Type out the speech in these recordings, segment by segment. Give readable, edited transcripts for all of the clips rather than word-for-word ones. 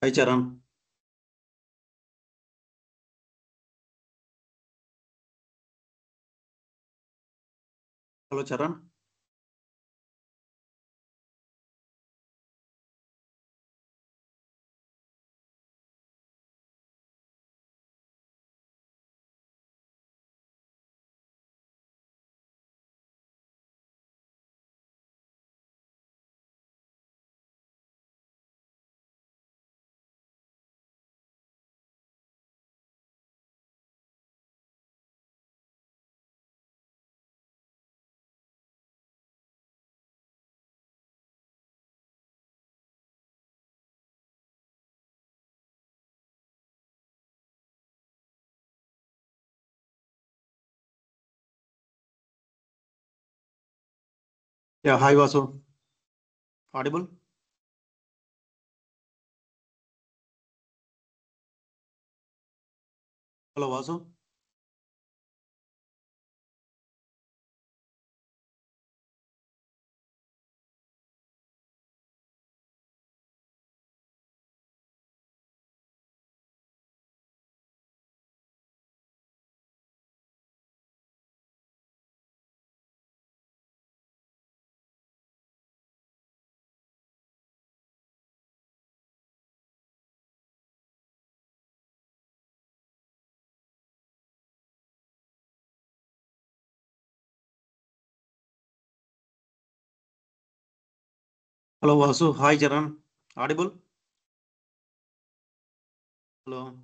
Hi, Charan. Hello, Charan. Yeah, hi, Vasu. Audible? Hello, Vasu. Hello, Vasu. Hi, Charan. Audible? Hello.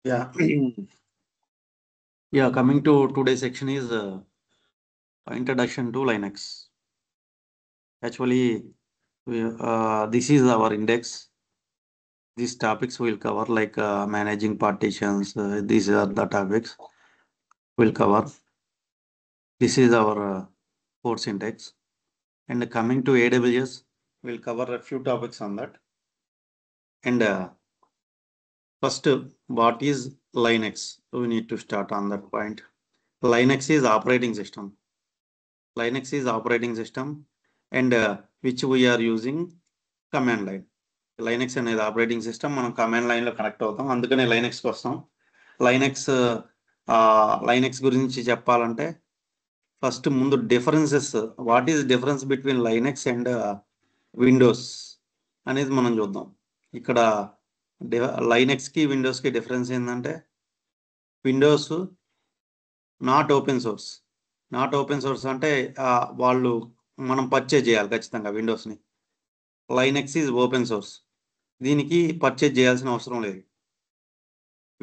Yeah. Yeah, coming to today's section is introduction to Linux. Actually, this is our index. These topics will cover like managing partitions. These are the topics. we'll cover. This is our course index. And coming to AWS, we'll cover a few topics on that. And first, what is Linux? We need to start on that point. Linux is operating system. Linux is operating system, and which we are using command line. Linux అనేది operating system, మనం command line లో connect అవుతాం, అందుకనే లైనెక్స్కి వస్తాం. Linux గురించి చెప్పాలంటే first ముందు differences, what is difference between Linux and Windows అనేది మనం చూద్దాం. ఇక్కడ లైనెక్స్కి విండోస్కి డిఫరెన్స్ ఏంటంటే, Windows not open source. Not open source అంటే వాళ్ళు మనం పర్చేజ్ చేయాలి ఖచ్చితంగా విండోస్ని. లైనెక్స్ ఈజ్ ఓపెన్ సోర్స్, దీనికి పర్చేజ్ చేయాల్సిన అవసరం లేదు.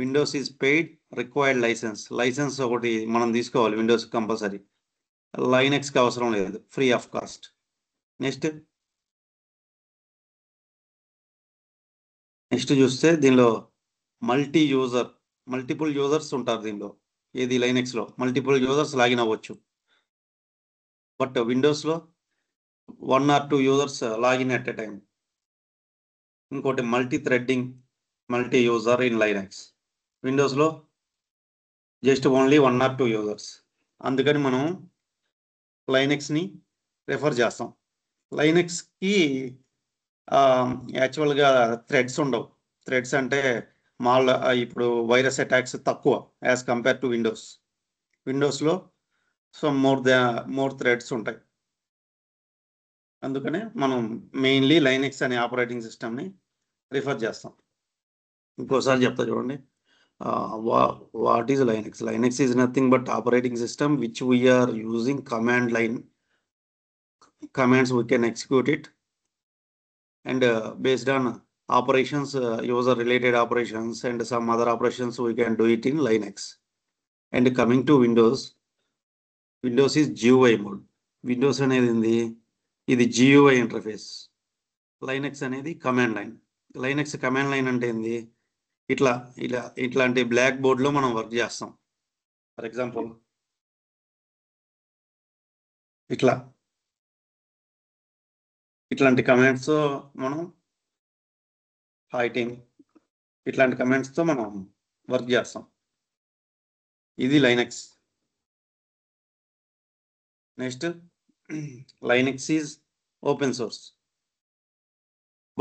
Windows is paid required licence ఒకటి మనం తీసుకోవాలి విండోస్ కంపల్సరీ. లైనెక్స్కి అవసరం లేదు, ఫ్రీ ఆఫ్ కాస్ట్. నెక్స్ట్ చూస్తే దీనిలో మల్టిపుల్ యూజర్స్ ఉంటారు దీనిలో. ఏది లైనెక్స్లో మల్టిపుల్ యూజర్స్ లాగిన్ అవ్వచ్చు. బట్ విండోస్లో 1 or 2 users login at a time. ఇంకోటి multi threading, multi user in Linux. విండోస్లో జస్ట్ ఓన్లీ 1 or 2 యూజర్స్. అందుకని మనం లైనెక్స్ని రెఫర్ చేస్తాం. లైనెక్స్కి యాక్చువల్గా థ్రెడ్స్ ఉండవు. థ్రెడ్స్ అంటే ఇప్పుడు వైరస్ అటాక్స్ తక్కువ యాజ్ కంపేర్ టు విండోస్. విండోస్లో మోర్ థ్రెడ్స్ ఉంటాయి. అందుకనే మనం మెయిన్లీ లైనెక్స్ అనే ఆపరేటింగ్ సిస్టమ్ని రిఫర్ చేస్తాం. ఇంకోసారి చెప్తా చూడండి. What is Linux? Linux is nothing but operating system which we are using command line. Commands we can execute it, and based on operations, user related operations and some other operations, we can do it in Linux. And coming to Windows is GUI mode. Windows అనేది ఇది GUI interface. Linux అనేది command line. Linux command line అంటే ఏంది? ఇట్లాంటి black బోర్డ్లో మనం work చేస్తాం. For example ఇట్లాంటి కమాండ్స్ మనం ఇట్లాంటి కమాండ్స్తో మనం వర్క్ చేస్తాం. ఇది Linux. Next, Linux is open source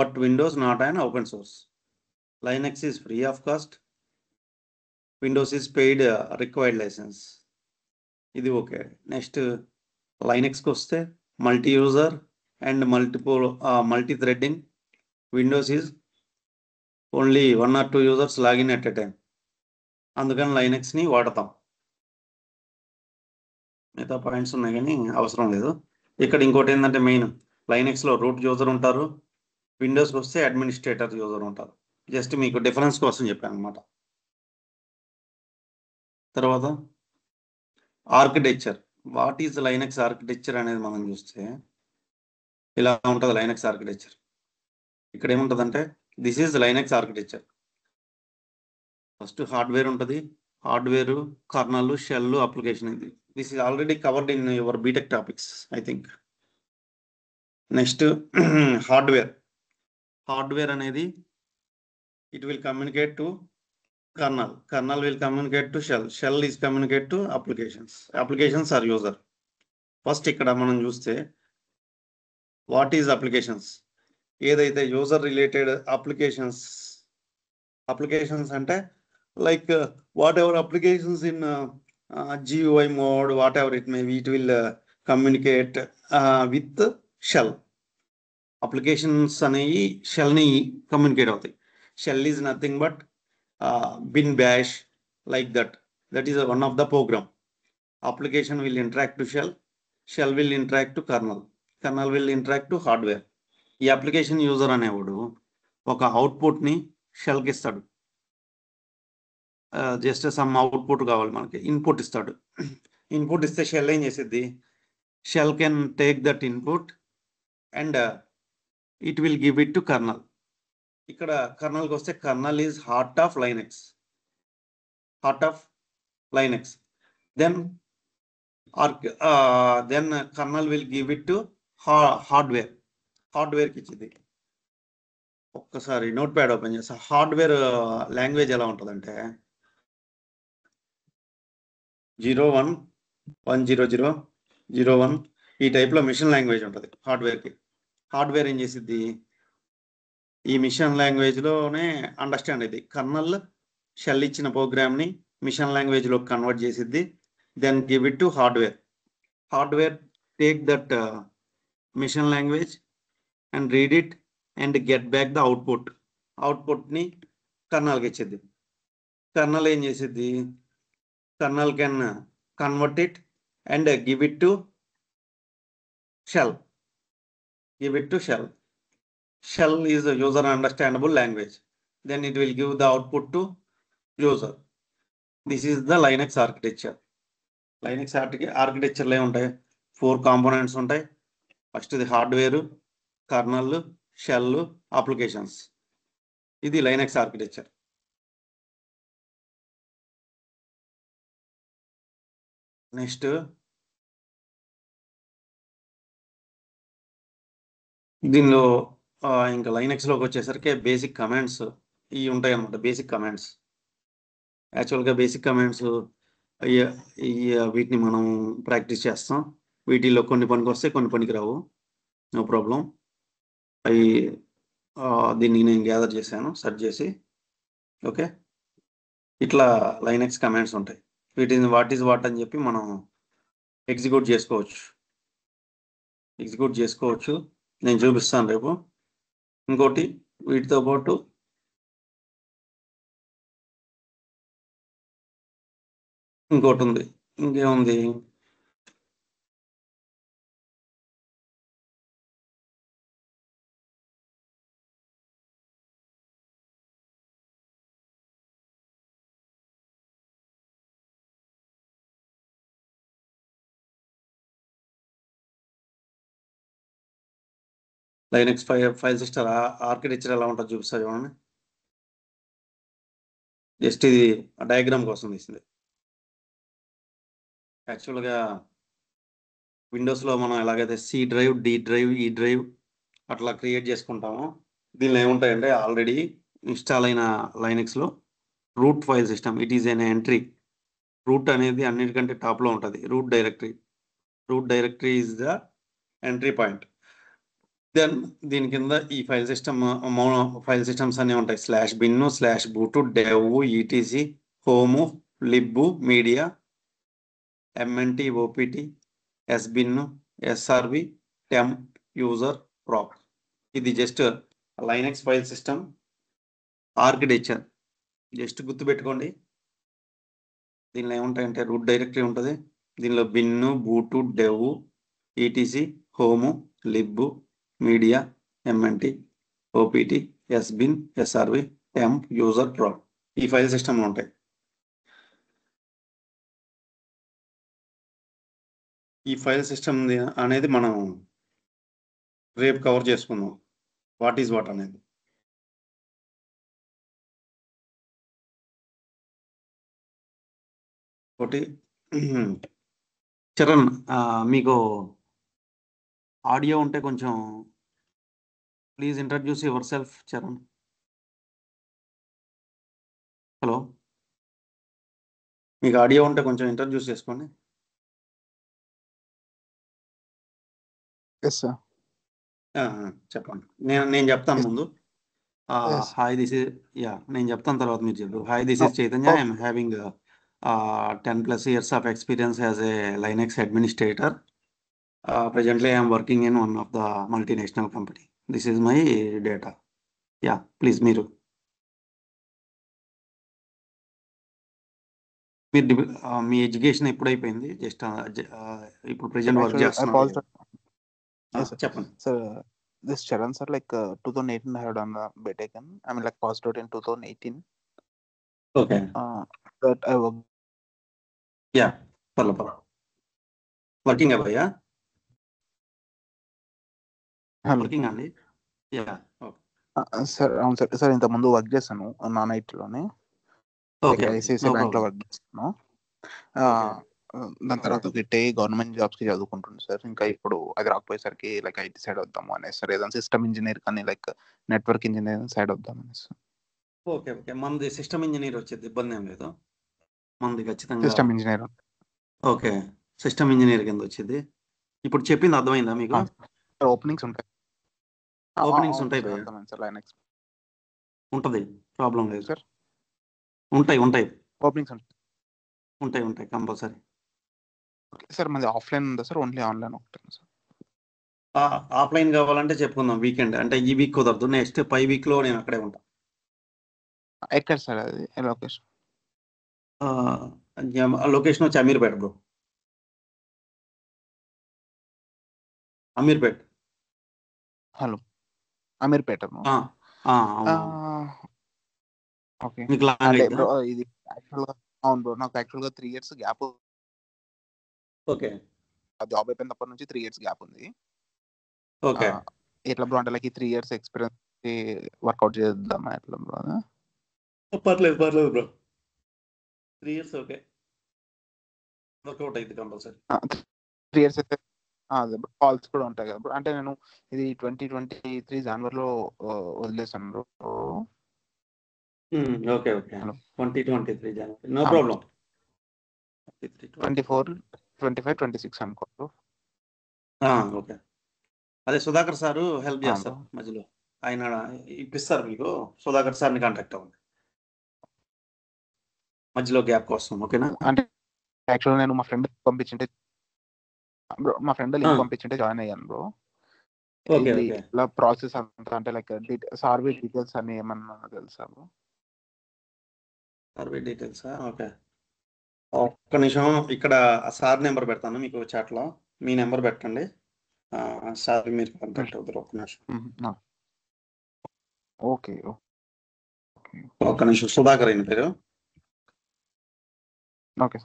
but Windows not an open source. Linux is free of cost, Windows is paid required licence. ఇది ఓకే. నెక్స్ట్, లైనెక్స్కి వస్తే multi user and multi threading. Windows is only 1 or 2 users login at a time. అందుకని లైనెక్స్ని వాడతాం. మిగతా points ఉన్నాయి కానీ అవసరం లేదు. ఇక్కడ ఇంకోటి ఏంటంటే, మెయిన్ లైనెక్స్లో రూట్ యూజర్ ఉంటారు, విండోస్కి వస్తే అడ్మినిస్ట్రేటర్ యూజర్ ఉంటారు. జస్ట్ మీకు డిఫరెన్స్ కోసం చెప్పాను అనమాట. తర్వాత architecture. What is Linux architecture అనేది మనం చూస్తే ఇలా ఉంటుంది లైనెక్స్ ఆర్కిటెక్చర్. ఇక్కడ ఏముంటుందంటే, this is Linux architecture. First hardware ఉంటుంది, హార్డ్వేర్, కర్నల్, షెల్, అప్లికేషన్. ఇది this is already covered in your BTech topics I think. Next, hardware అనేది it will communicate to kernel will communicate to shell is communicate to applications or user. First ఇక్కడ మనం చూస్తే what is applications. ఏదైతే user related applications అంటే like what ever applications in GUI mode, whatever it may be, it will communicate with shell. Applications అనేవి షెల్ని communicate అవుతాయి. Shell is nothing but bin bash, like that is one of the program. Application will interact to shell will interact to kernel will interact to hardware. ఈ application user అనేవాడు ఒక అవుట్పుట్ని షెల్కి ఇస్తాడు. Just some output కావాలి మనకి, input ఇస్తాడు. Input ఇస్తే shell ఏం చేసేది, shell can take that input and it will give it to kernel. ఇక్కడ కర్నల్కి వస్తే kernel is heart of Linux. then kernel will give it to hardware కి ఇచ్చింది. ఒక్కసారి నోట్ ప్యాడ్ ఓపెన్ చేస్తా. హార్డ్వేర్ లాంగ్వేజ్ ఎలా ఉంటుందంటే 01100001 ఈ టైప్లో మిషన్ లాంగ్వేజ్ ఉంటుంది హార్డ్వేర్కి. హార్డ్వేర్ ఏం చేసిద్ది, ఈ మిషన్ లాంగ్వేజ్లోనే అండర్స్టాండ్ అయింది. కర్నల్ షెల్ ఇచ్చిన ప్రోగ్రామ్ని మిషన్ లాంగ్వేజ్లో కన్వర్ట్ చేసిద్ది. Then give it to hardware take that machine language and read it and get back the అవుట్పుట్ని కర్నల్కి ఇచ్చింది. కర్నల్ ఏం చేసిద్ది, kernel can convert it and give it to shell. Shell is a user understandable language. Then it will give the output to user. This is the Linux architecture. Linux architecture లో ఉంటాయి 4 components ఉంటాయి. First ఇది hardware, kernel, shell, applications. ఇది Linux architecture. Next దీనిలో ఇంకా లైనక్స్లోకి వచ్చేసరికి basic commands ఇవి ఉంటాయి అన్నమాట. బేసిక్ కమాండ్స్ యాక్చువల్గా వీటిని మనం ప్రాక్టీస్ చేస్తాం. వీటిల్లో కొన్ని పనికి వస్తే కొన్ని పనికి రావు, నో ప్రాబ్లం. అవి దీన్ని నేను గ్యాదర్ చేశాను సెర్చ్ చేసి. ఓకే, ఇట్లా లైనక్స్ కమాండ్స్ ఉంటాయి. వీటిని వాట్ అని చెప్పి మనం ఎగ్జిక్యూట్ చేసుకోవచ్చు. నేను చూపిస్తాను రేపు. ఇంకోటి వీటితో పాటు ఇంకోటి ఉంది. ఇంకేముంది, లైనక్స్ ఫైల్ సిస్టమ్ ఆర్కిటెక్చర్ ఎలా ఉంటుందో చూపిస్తా చూడండి. జస్ట్ ఇది డయాగ్రామ్ కోసం తీసింది. యాక్చువల్గా విండోస్లో మనం ఎలాగైతే C drive, D drive, E drive అట్లా క్రియేట్ చేసుకుంటాము. దీనిలో ఏముంటాయంటే ఆల్రెడీ ఇన్స్టాల్ అయిన లైనక్స్లో root file system, it is an entry. Root అనేది అన్నిటికంటే టాప్లో ఉంటుంది. Root directory is the entry point. Then దీని కింద ఈ ఫైల్ సిస్టమ్స్ అన్నీ ఉంటాయి. /bin, /boot, dev, etc, home, lib, media, mnt, opt, sbin, srv, temp, user, proc. ఇది just Linux file system architecture. Just గుర్తుపెట్టుకోండి. దీనిలో ఏముంటాయంటే రూట్ డైరెక్టరీ ఉంటుంది. దీనిలో bin, boot, dev, ETC, home, lib, media, MNT, OPT, sbin, SRV, temp, user, proc ఈ file సిస్టమ్లు ఉంటాయి. ఈ ఫైల్ సిస్టమ్ అనేది మనం రేపు కవర్ చేసుకుందాం. వాట్ ఈజ్ వాట్ అనేది. ఒకటి చరణ్, మీకు ఆడియో ఉంటే కొంచెం please introduce your self. Charan, hello, మీకు ఆడియో ఉంటే కొంచెం ఇంట్రడ్యూస్ చేసుకోండి. చెప్పండి. నేను చెప్తాను ముందు. హాయ్, నేను చెప్తాను తర్వాత మీరు చెప్పు. Hi, this is Chaitanya. I'm having 10+ years of experience as a Linux administrator. Presently, I am working in one of the multinational company. This is my data. Yeah, please, మీరు మీ ఎడ్యుకేషన్ ఎప్పుడు అయిపోయింది? జస్ట్ ఇప్పుడు present work చేస్తున్నారు. చెప్పండి. Sir, this Charan sir, like 2018 I have done the BTech. I mean, like passed out in 2018. Okay. That I work. Yeah, పర్లేదు. Working అవ్వయా? Working అండి. Yeah, sir అవును sir. Sir ఇంత ముందు వర్క్ చేశాను non ఐటీలోనే. ICICI bank లో work చేస్తాను. దాని తర్వాత గిట్టే గవర్నమెంట్ జాబ్స్ కి చదువుకుంటుంది సార్. ఇంకా ఇప్పుడు అది రాకపోయేసరికి లైక్ ఐటీ సైడ్ వద్దాము అనేసి సార్. ఏదైనా సిస్టమ్ ఇంజనీర్ కానీ లైక్ నెట్వర్క్ ఇంజనీర్ సైడ్ వద్దాం అనేసి. ఓకే ఓకే, మనది సిస్టమ్ ఇంజనీర్ వచ్చేది ఇబ్బంది ఏం లేదు, మనది ఖచ్చితంగా. System engineer okay, system engineer కింద వచ్చింది. ఇప్పుడు చెప్పింది అర్థమైందా మీకు? ఓపెనింగ్స్ ఉంటాయి. ఓపెనింగ్స్ అవును ఉంటాయి సార్, భయ్య, అర్థమైంది సార్. లైనక్స్ ఉంటుంది, ప్రాబ్లం లేదు. సార్ ఉంటాయి ఉంటాయి ఓపెనింగ్స్ ఉంటాయి ఉంటాయి ఉంటాయి కంపల్సరీ. సార్. మాది ఆఫ్లైన్ ఉందా సార్, ఓన్లీ ఆన్లైన్ ఒకటే సార్? ఆఫ్లైన్ కావాలంటే చెప్పుకుందాం, వీకెండ్ అంటే ఈ వీక్ కుదరదు, నెక్స్ట్ పై వీక్లో నేను అక్కడే ఉంటాను. ఎక్కడ సార్ అది లొకేషన్? లొకేషన్ వచ్చి అమీర్పేట బ్రో, అమీర్పేట్. హలో, అమీర్పేట. అవును, ఓకే. మీకు లాంగ్ అంటే అయిద్దా? బ్రో ఇది యాక్చువల్గా, అవును బ్రో, నాకు యాక్చువల్గా 3 years గ్యాప్. ఓకే జాబ్ అయిపోయినప్పటి నుంచి 3 years గ్యాప్ ఉంది. ఓకే, ఎట్లా బ్రో, అంటే లైక్ ఈ 3 years ఎక్స్పీరియన్స్ వర్కౌట్ చేద్దామా ఎట్లా బ్రో? పర్లేదు పర్లేదు బ్రో, 3 years ఓకే, వర్కౌట్ అయింది కంపల్సరీ. 3 years అయితే అదే కాల్స్ కూడా ఉంటాయి కదా బ్రో. అంటే నేను ఇది 2023 జనవరిలో వదిలేసాను బ్రో. ఓకే ఓకే, హలో, 2023 జనవరి, నో ప్రాబ్లం. 24, 25, 26 అనుకో బ్రో. ఓకే, అదే సుధాకర్ సారు హెల్ప్ బ్రో చేస్తారు మధ్యలో, ఆయన ఇప్పిస్తారు మీకు. సుధాకర్ సార్ని కాంటాక్ట్ అవ్వండి మధ్యలో గ్యాప్ కోసం, ఓకేనా? అంటే యాక్చువల్గా నేను మా ఫ్రెండ్ పంపించింటే బ్రో, మా ఫ్రెండ్ లింక్ పంపించింటే జాయిన్ అయ్యాను బ్రో. ఓకే ఇది ఓకే, ఇలా ప్రాసెస్ అంతా అంటే లైక్ సర్వే డీటెయిల్స్ అని ఏమన్నా తెలుసా బ్రో? సర్వే డీటెయిల్సా? ఓకే, ఒక్క నిమిషం, ఇక్కడ సార్ నెంబర్ పెడతాను మీకు చాట్లో, మీ నెంబర్ పెట్టండి, సార్ మీరు కాంటాక్ట్ అవుతారు. ఒక్క నిమిషం, ఓకే ఒక్క నిమిషం. సుధాకర్ అయిన పేరు. ఓకే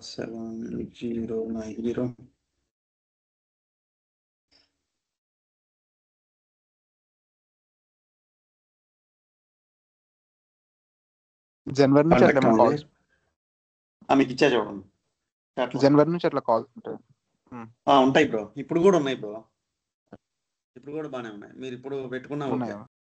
7090. జనవరి నుంచి అట్లా కాంటాక్ట్ కాల్స్, మీకు ఇచ్చా చూడండి చాట్లో. జనవరి నుంచి అట్లా కాల్స్ ఉంటాయి. ఉంటాయి బ్రో, ఇప్పుడు కూడా ఉన్నాయి బ్రో, ఇప్పుడు కూడా బాగానే ఉన్నాయి, మీరు ఇప్పుడు పెట్టుకున్నా ఓకే. ఉన్నాయా?